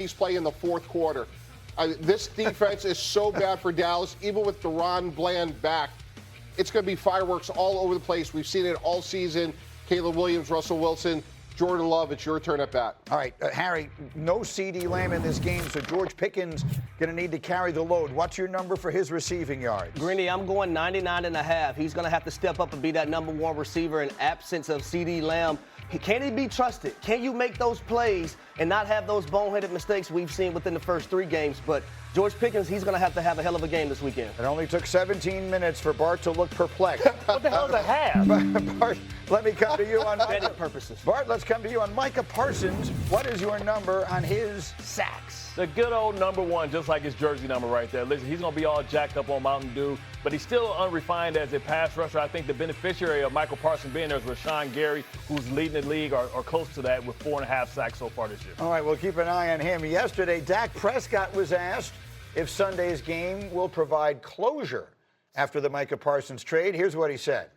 He's playing in the fourth quarter. This defense is so bad for Dallas, even with Deron Bland back. It's going to be fireworks all over the place. We've seen it all season. Caleb Williams, Russell Wilson, Jordan Love, it's your turn at bat. All right, Harry, no CeeDee Lamb in this game, so George Pickens going to need to carry the load. What's your number for his receiving yards? Greeny, I'm going 99.5. He's going to have to step up and be that number one receiver in absence of CeeDee Lamb. Can he be trusted? Can you make those plays and not have those boneheaded mistakes we've seen within the first 3 games? But George Pickens, he's going to have a hell of a game this weekend. It only took 17 minutes for Bart to look perplexed. What the hell is a half? Bart, let me come to you on betting purposes. Bart, let's come to you on Micah Parsons. What is your number on his sacks? The good old number one, just like his jersey number right there. Listen, he's going to be all jacked up on Mountain Dew, but he's still unrefined as a pass rusher. I think the beneficiary of Michael Parsons being there is Rashawn Gary, who's leading the league or close to that with 4.5 sacks so far this year. All right, we'll keep an eye on him. Yesterday, Dak Prescott was asked if Sunday's game will provide closure after the Micah Parsons trade. Here's what he said.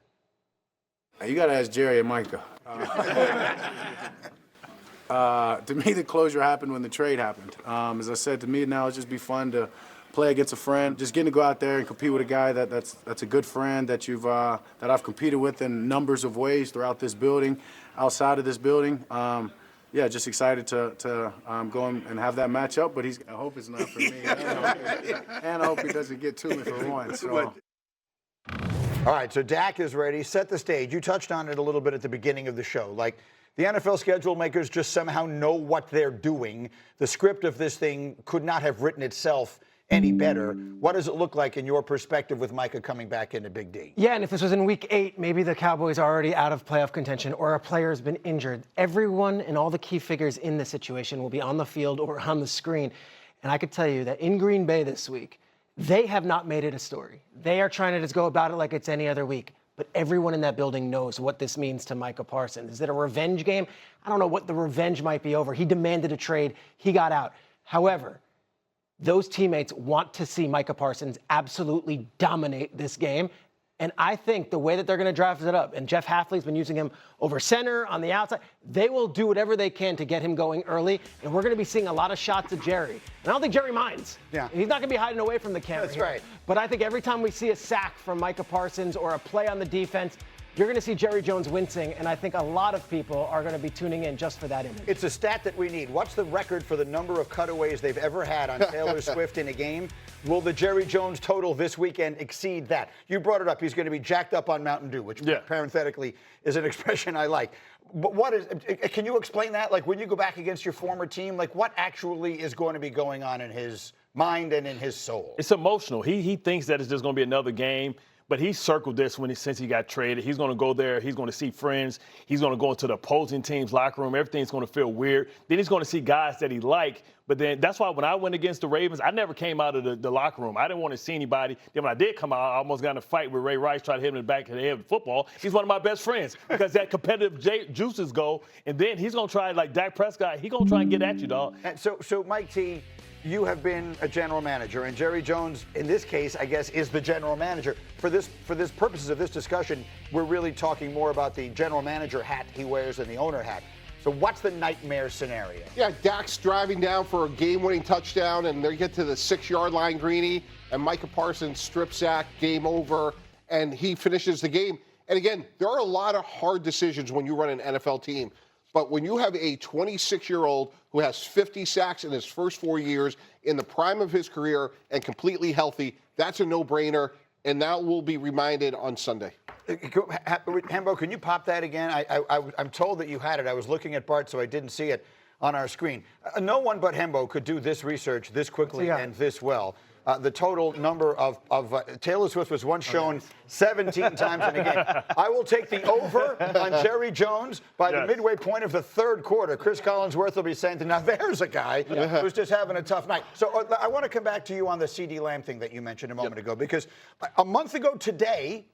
You got to ask Jerry and Micah. To me, the closure happened when the trade happened. As I said, to me now it's just be fun to play against a friend. Just getting to go out there and compete with a guy that's a good friend that that I've competed with in numbers of ways throughout this building, outside of this building. Yeah, just excited to go and have that matchup. But I hope it's not for me, and I hope he doesn't get to me for one. So. All right, so Dak is ready. Set the stage. You touched on it a little bit at the beginning of the show. Like, the NFL schedule makers just somehow know what they're doing. The script of this thing could not have written itself any better. What does it look like in your perspective with Micah coming back into Big D? Yeah, and if this was in week 8, maybe the Cowboys are already out of playoff contention or a player has been injured. Everyone and all the key figures in this situation will be on the field or on the screen. And I could tell you that in Green Bay this week, they have not made it a story. They are trying to just go about it like it's any other week. But everyone in that building knows what this means to Micah Parsons. Is it a revenge game? I don't know what the revenge might be over. He demanded a trade. He got out. However, those teammates want to see Micah Parsons absolutely dominate this game. And I think the way that they're going to draft it up, and Jeff Hafley's been using him over center, on the outside, they will do whatever they can to get him going early. And we're going to be seeing a lot of shots at Jerry. And I don't think Jerry minds. Yeah. He's not going to be hiding away from the camera. That's here. right. But I think every time we see a sack from Micah Parsons or a play on the defense, you're going to see Jerry Jones wincing, and I think a lot of people are going to be tuning in just for that image. It's a stat that we need. What's the record for the number of cutaways they've ever had on Taylor Swift in a game? Will the Jerry Jones total this weekend exceed that? You brought it up. He's going to be jacked up on Mountain Dew, which parenthetically is an expression I like. But can you explain that? Like, when you go back against your former team, like, what actually is going to be going on in his mind and in his soul? It's emotional. He thinks that it's just going to be another game. But he circled this since he got traded. He's going to go there. He's going to see friends. He's going to go into the opposing team's locker room. Everything's going to feel weird. Then he's going to see guys that he like. But then that's why when I went against the Ravens, I never came out of the locker room. I didn't want to see anybody. Then when I did come out, I almost got in a fight with Ray Rice, tried to hit him in the back of the head with football. He's one of my best friends because that competitive juices go. And then he's going to try, like Dak Prescott, he's going to try and get at you, dog. And so Mike T., you have been a general manager, and Jerry Jones, in this case, I guess, is the general manager. For this purposes of this discussion, we're really talking more about the general manager hat he wears than the owner hat. So what's the nightmare scenario? Yeah, Dak's driving down for a game-winning touchdown, and they get to the 6-yard line, Greeny, and Micah Parsons strip sack, game over, and he finishes the game. And again, there are a lot of hard decisions when you run an NFL team. But when you have a 26-year-old who has 50 sacks in his first 4 years, in the prime of his career and completely healthy, that's a no-brainer, and that will be reminded on Sunday. Hembo, can you pop that again? I'm told that you had it. I was looking at Bart, so I didn't see it on our screen. No one but Hembo could do this research this quickly and this well. The total number of Taylor Swift was once shown 17 times in a game. I will take the over on Jerry Jones by the midway point of the third quarter. Chris Collinsworth will be saying, now there's a guy who's just having a tough night. So I want to come back to you on the CeeDee Lamb thing that you mentioned a moment ago, because a month ago today,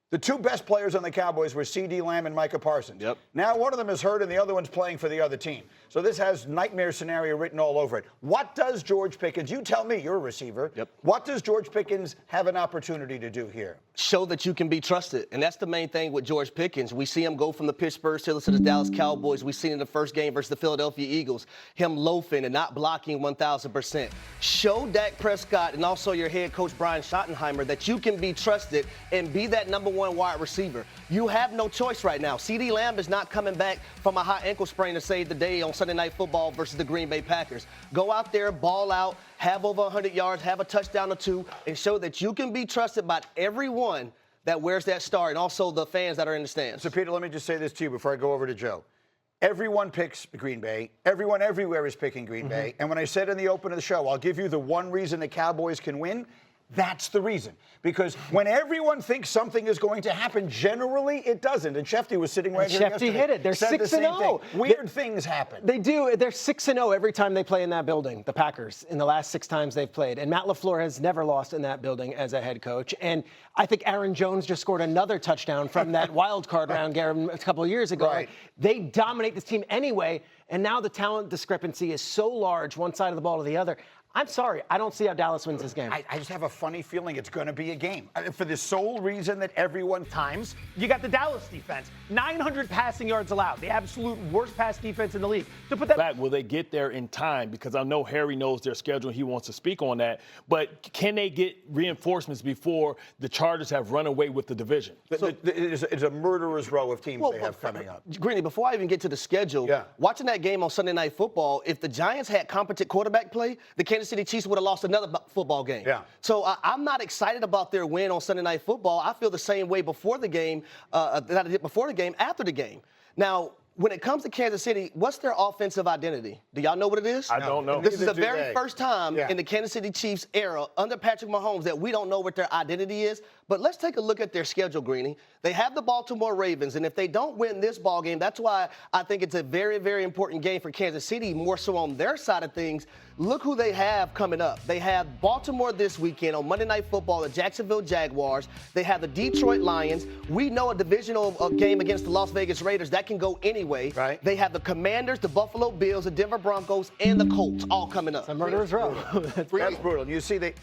the two best players on the Cowboys were CeeDee Lamb and Micah Parsons. Now one of them is hurt and the other one's playing for the other team. So this has nightmare scenario written all over it. What does George Pickens, you tell me, you're a receiver. Yep. What does George Pickens have an opportunity to do here? Show that you can be trusted. And that's the main thing with George Pickens. We see him go from the Pittsburgh Steelers to the Dallas Cowboys. We've seen in the first game versus the Philadelphia Eagles, him loafing and not blocking 1,000%. Show Dak Prescott and also your head coach Brian Schottenheimer that you can be trusted and be that number one wide receiver. You have no choice right now. CeeDee Lamb is not coming back from a high ankle sprain to save the day on Sunday Night Football versus the Green Bay Packers. Go out there, ball out, have over 100 yards, have a touchdown or two, and show that you can be trusted by everyone that wears that star and also the fans that are in the stands. So, Peter, let me just say this to you before I go over to Joe. Everyone picks Green Bay. Everyone everywhere is picking Green Bay. And when I said in the open of the show, I'll give you the one reason the Cowboys can win, that's the reason. Because when everyone thinks something is going to happen, generally it doesn't. And Shefty was sitting right here yesterday. Shefty hit it. They're 6-0. Weird things happen. They do. They're 6-0 every time they play in that building, the Packers, in the last 6 times they've played. And Matt LaFleur has never lost in that building as a head coach. And I think Aaron Jones just scored another touchdown from that wild card round game a couple of years ago. Right. They dominate this team anyway. And now the talent discrepancy is so large, one side of the ball to the other. I'm sorry, I don't see how Dallas wins this game. I just have a funny feeling it's going to be a game. For the sole reason that everyone times. You got the Dallas defense, 900 passing yards allowed, the absolute worst pass defense in the league. To put that back, will they get there in time? Because I know Harry knows their schedule and he wants to speak on that. But can they get reinforcements before the Chargers have run away with the division? it's a murderer's row of teams they have coming up. Greeny, before I even get to the schedule, watching that game on Sunday Night Football, if the Giants had competent quarterback play, the Kansas City Chiefs would have lost another football game. Yeah. So I'm not excited about their win on Sunday Night Football. I feel the same way before the game, that I did before the game, after the game. Now, when it comes to Kansas City, what's their offensive identity? Do y'all know what it is? I don't know. This is the very first time in the Kansas City Chiefs era under Patrick Mahomes that we don't know what their identity is. But let's take a look at their schedule, Greeny. They have the Baltimore Ravens, and if they don't win this ball game, that's why I think it's a very, very important game for Kansas City, more so on their side of things. Look who they have coming up. They have Baltimore this weekend on Monday Night Football, the Jacksonville Jaguars. They have the Detroit Lions. We know a divisional game against the Las Vegas Raiders. That can go anyway. Right. They have the Commanders, the Buffalo Bills, the Denver Broncos, and the Colts all coming up. It's a murderer's row. That's brutal. You see, the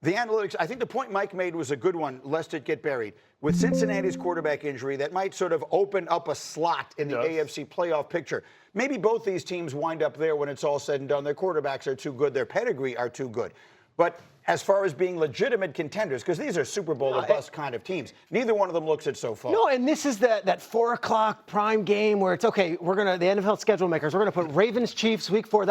analytics, I think the point Mike made was a good one, lest it get buried. With Cincinnati's quarterback injury, that might sort of open up a slot in the AFC playoff picture. Maybe both these teams wind up there when it's all said and done. Their quarterbacks are too good. Their pedigree are too good. But as far as being legitimate contenders, because these are Super Bowl or bust kind of teams, neither one of them looks it so far. No, and this is that 4 o'clock prime game where it's okay. The NFL schedule makers, we're gonna put Ravens Chiefs week 4.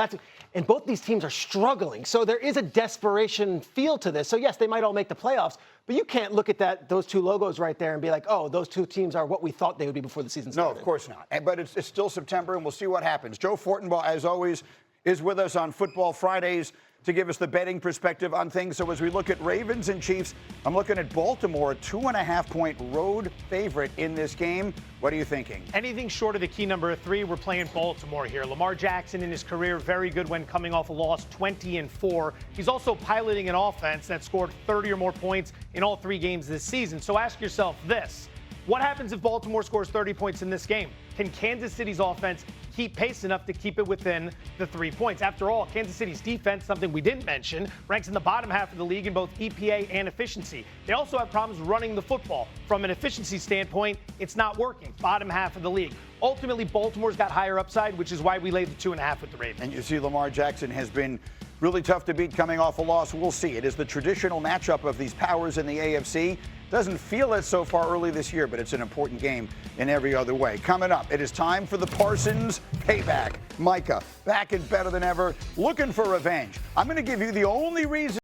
And both these teams are struggling. So there is a desperation feel to this. So yes, they might all make the playoffs, but you can't look at those 2 logos right there and be like, oh, those 2 teams are what we thought they would be before the season started. No, of course not. But it's still September, and we'll see what happens. Joe Fortenbaugh, as always, is with us on Football Fridays to give us the betting perspective on things. So as we look at Ravens and Chiefs, I'm looking at Baltimore, a 2.5-point road favorite in this game. What are you thinking? Anything short of the key number 3, we're playing Baltimore here. Lamar Jackson in his career, very good when coming off a loss, 20-4. He's also piloting an offense that scored 30 or more points in all 3 games this season. So ask yourself this. What happens if Baltimore scores 30 points in this game? Can Kansas City's offense keep pace enough to keep it within the 3 points? After all, Kansas City's defense, something we didn't mention, ranks in the bottom half of the league in both EPA and efficiency. They also have problems running the football. From an efficiency standpoint, it's not working. Bottom half of the league. Ultimately, Baltimore's got higher upside, which is why we laid the 2.5 with the Ravens. And you see Lamar Jackson has been really tough to beat coming off a loss. We'll see. It is the traditional matchup of these powers in the AFC. Doesn't feel it so far early this year, but it's an important game in every other way. Coming up, it is time for the Parsons payback. Micah, back and better than ever, looking for revenge. I'm going to give you the only reason